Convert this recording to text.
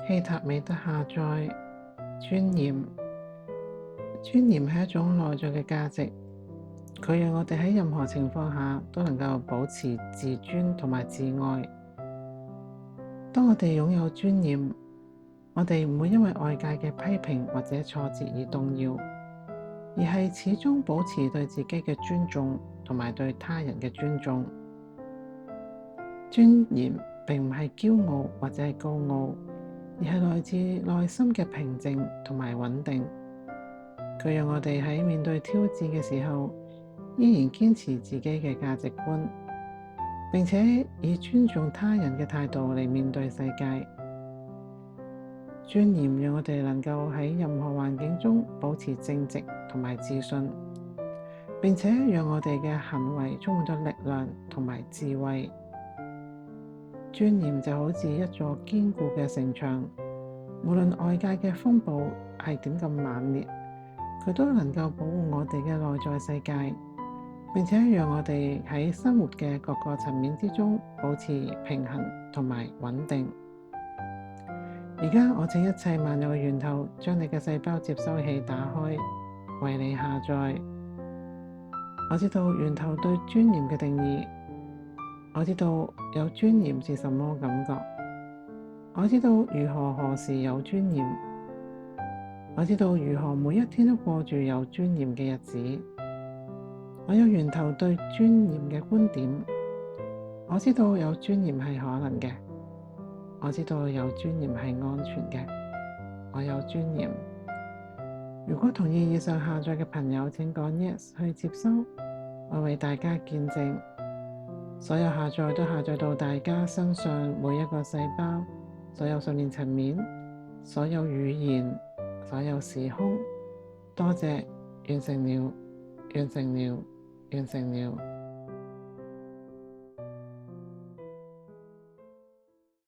希塔美德下載尊嚴。尊嚴係一種內在嘅價值，佢讓我哋喺任何情況下都能夠保持自尊同埋自愛。當我哋擁有尊嚴，我哋唔會因為外界嘅批評或者挫折而動搖，而係始終保持對自己嘅尊重同埋對他人嘅尊重。尊嚴並唔係驕傲或者係高傲，而係來自內心嘅平靜同埋穩定。佢讓我哋喺面對挑戰嘅時候，依然堅持自己嘅價值觀，並且以尊重他人嘅態度嚟面對世界。尊嚴讓我哋能夠喺任何環境中保持正直同埋自信，並且讓我哋嘅行為充滿咗力量同埋智慧。尊嚴就好似一座堅固嘅城牆，無論外界嘅風暴係點咁猛烈，佢都能夠保護我哋嘅內在世界，並且讓我哋喺生活嘅各個層面之中保持平衡同埋穩定。而家我請一切萬有嘅源頭將你嘅細胞接收器打開，為你下載。我知道源頭對尊嚴嘅定義，我知道有尊嚴是什麼感覺，我知道如何時有尊嚴，我知道如何每一天都過住有尊嚴嘅日子。我有源頭對尊嚴嘅觀點，我知道有尊嚴係可能嘅，我知道有尊嚴係安全嘅，我有尊嚴。如果同意以上下載嘅朋友，請講 Yes 去接收。我為大家見證，所有下載都下載到大家身上每一個細胞，所有信念層面，所有語言，所有時空。多謝，完成了，完成了，完成了。